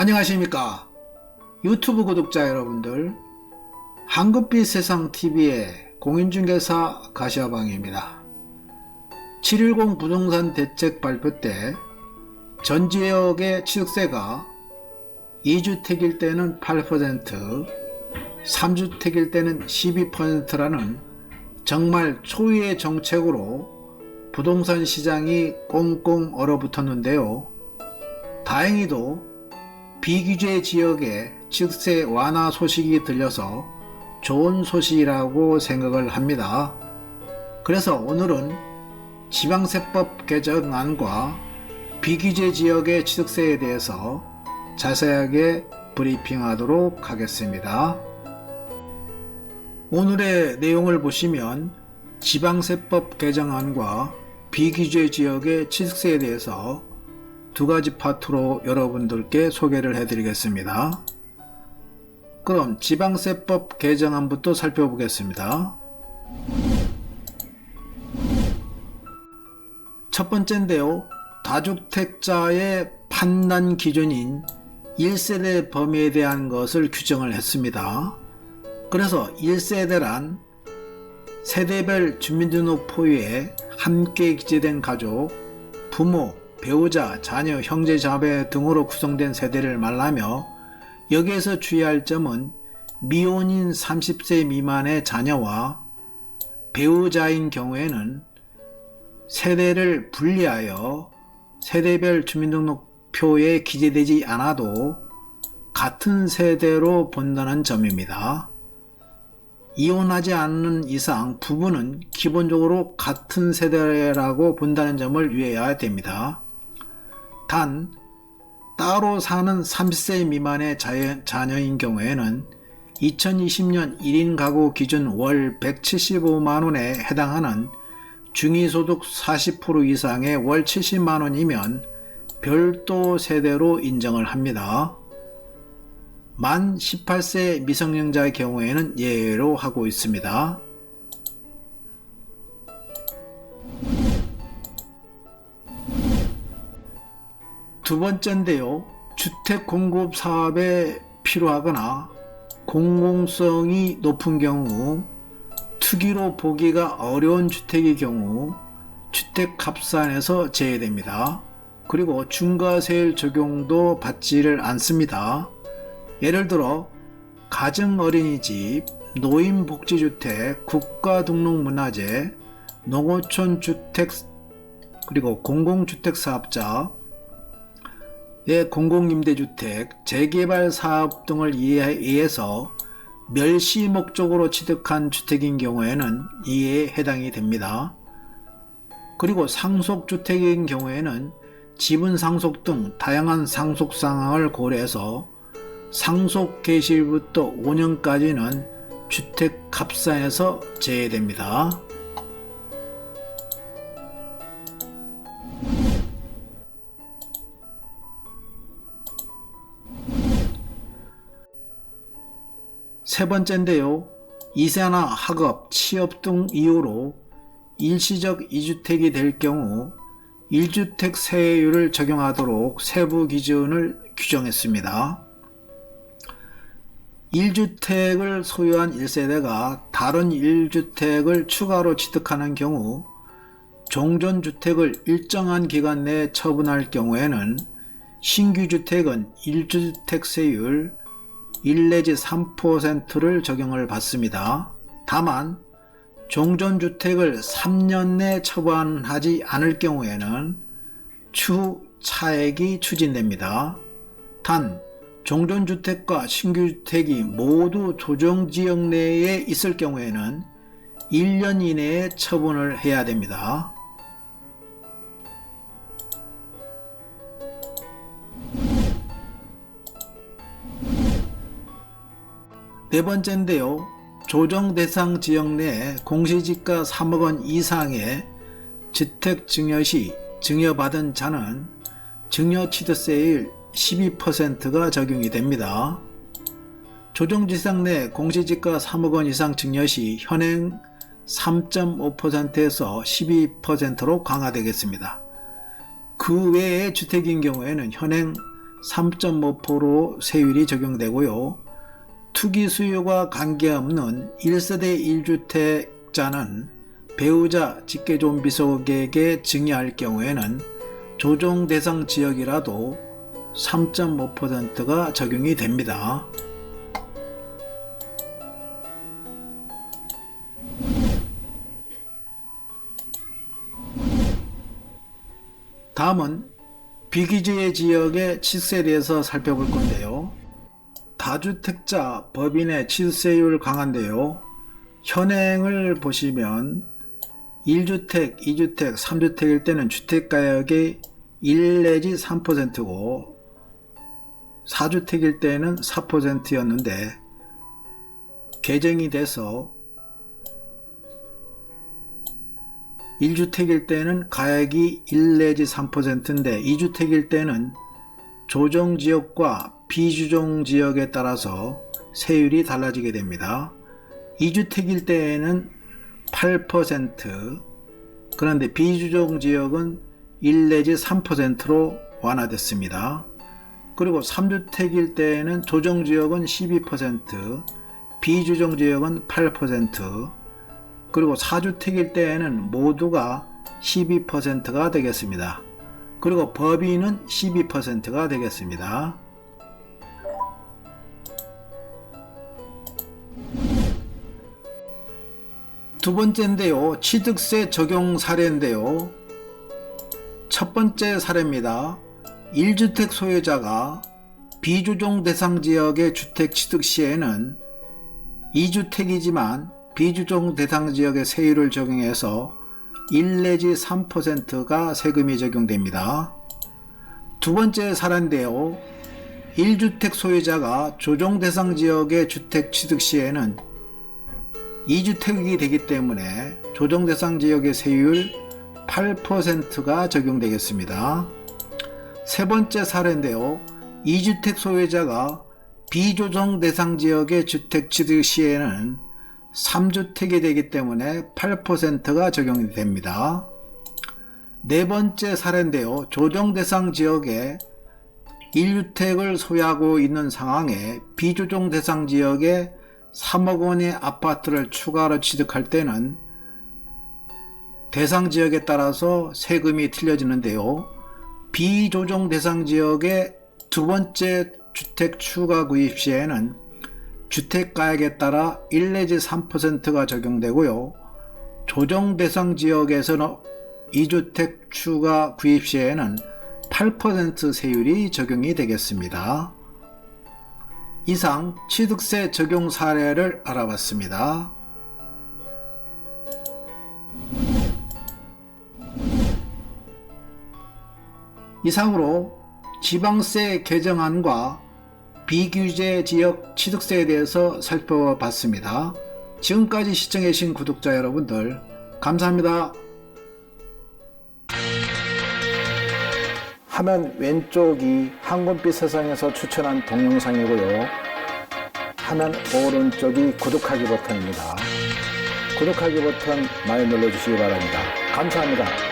안녕하십니까 유튜브 구독자 여러분들, 황금빛 세상TV의 공인중개사 가시화방입니다. 7.10 부동산 대책 발표 때 전 지역의 취득세가 2주택일 때는 8%, 3주택일 때는 12%라는 정말 초유의 정책으로 부동산 시장이 꽁꽁 얼어붙었는데요. 다행히도 비규제 지역에 취득세 완화 소식이 들려서 좋은 소식이라고 생각을 합니다. 그래서 오늘은 지방세법 개정안과 비규제 지역의 취득세에 대해서 자세하게 브리핑하도록 하겠습니다. 오늘의 내용을 보시면 지방세법 개정안과 비규제 지역의 취득세에 대해서 두 가지 파트로 여러분들께 소개를 해드리겠습니다. 그럼 지방세법 개정안부터 살펴보겠습니다. 첫 번째인데요. 다주택자의 판단 기준인 1세대 범위에 대한 것을 규정을 했습니다. 그래서 1세대란 세대별 주민등록포유에 함께 기재된 가족, 부모, 배우자, 자녀, 형제, 자매 등으로 구성된 세대를 말하며, 여기에서 주의할 점은 미혼인 30세 미만의 자녀와 배우자인 경우에는 세대를 분리하여 세대별 주민등록표에 기재되지 않아도 같은 세대로 본다는 점입니다. 이혼하지 않는 이상 부부는 기본적으로 같은 세대라고 본다는 점을 유의해야 됩니다. 단, 따로 사는 30세 미만의 자녀인 경우에는 2020년 1인 가구 기준 월 175만원에 해당하는 중위소득 40% 이상의 월 70만원이면 별도 세대로 인정을 합니다. 만 18세 미성년자의 경우에는 예외로 하고 있습니다. 두 번째인데요. 주택 공급 사업에 필요하거나 공공성이 높은 경우, 투기로 보기가 어려운 주택의 경우 주택합산에서 제외됩니다. 그리고 중과세율 적용도 받지를 않습니다. 예를 들어 가정어린이집, 노인복지주택, 국가등록문화재, 농어촌주택, 그리고 공공주택사업자, 공공임대주택, 재개발사업 등을 이해해서 멸시 목적으로 취득한 주택인 경우에는 이에 해당이 됩니다. 그리고 상속주택인 경우에는 지분 상속 등 다양한 상속 상황을 고려해서 상속 개시일부터 5년까지는 주택합산에서 제외됩니다. 세 번째인데요. 이사나 학업, 취업 등 이유로 일시적 2주택이 될 경우 1주택 세율을 적용하도록 세부 기준을 규정했습니다. 1주택을 소유한 1세대가 다른 1주택을 추가로 취득하는 경우 종전주택을 일정한 기간 내에 처분할 경우에는 신규주택은 1주택 세율 1 내지 3%를 적용을 받습니다. 다만 종전주택을 3년 내 처분하지 않을 경우에는 추후 차액이 추진됩니다. 단, 종전주택과 신규주택이 모두 조정지역 내에 있을 경우에는 1년 이내에 처분을 해야 됩니다. 네 번째인데요. 조정 대상 지역 내 공시지가 3억원 이상의 주택 증여 시 증여받은 자는 증여취득세율 12%가 적용이 됩니다. 조정지상 내 공시지가 3억원 이상 증여 시 현행 3.5%에서 12%로 강화되겠습니다. 그 외의 주택인 경우에는 현행 3.5% 세율이 적용되고요. 투기 수요가 관계없는 1세대 1주택자는 배우자 직계존비속에게 증여할 경우에는 조정 대상 지역이라도 3.5%가 적용이 됩니다. 다음은 비규제 지역의 취득세에 대해서 살펴볼 건데요. 다주택자 법인의 취득세율 강화인데요. 현행을 보시면 1주택, 2주택, 3주택일 때는 주택가격이 1 내지 3%고 4주택일 때는 4%였는데 개정이 돼서 1주택일 때는 가액이 1 내지 3%인데 2주택일 때는 조정지역과 비조정지역에 따라서 세율이 달라지게 됩니다. 2주택일 때에는 8%, 그런데 비조정지역은 1 내지 3%로 완화됐습니다. 그리고 3주택일 때에는 조정지역은 12%, 비조정지역은 8%, 그리고 4주택일 때에는 모두가 12%가 되겠습니다. 그리고 법인은 12%가 되겠습니다. 두 번째인데요. 취득세 적용 사례인데요. 첫 번째 사례입니다. 1주택 소유자가 비조정 대상 지역의 주택 취득 시에는 2주택이지만 비조정 대상 지역의 세율을 적용해서 1 내지 3%가 세금이 적용됩니다. 두 번째 사례인데요. 1주택 소유자가 조정 대상 지역의 주택 취득 시에는 2주택이 되기 때문에 조정 대상 지역의 세율 8%가 적용되겠습니다. 세 번째 사례인데요. 2주택 소유자가 비조정 대상 지역의 주택 취득 시에는 3주택이 되기 때문에 8%가 적용이 됩니다. 네 번째 사례인데요. 조정 대상 지역에 1주택을 소유하고 있는 상황에 비조정 대상 지역에 3억 원의 아파트를 추가로 취득할 때는 대상 지역에 따라서 세금이 틀려지는데요. 비조정 대상 지역의 두 번째 주택 추가 구입 시에는 주택가액에 따라 1 내지 3%가 적용되고요. 조정 대상 지역에서는 2주택 추가 구입 시에는 8% 세율이 적용이 되겠습니다. 이상 취득세 적용 사례를 알아봤습니다. 이상으로 지방세 개정안과 비규제 지역 취득세에 대해서 살펴봤습니다. 지금까지 시청해주신 구독자 여러분들 감사합니다. 화면 왼쪽이 황금빛 세상에서 추천한 동영상이고요. 화면 오른쪽이 구독하기 버튼입니다. 구독하기 버튼 많이 눌러주시기 바랍니다. 감사합니다.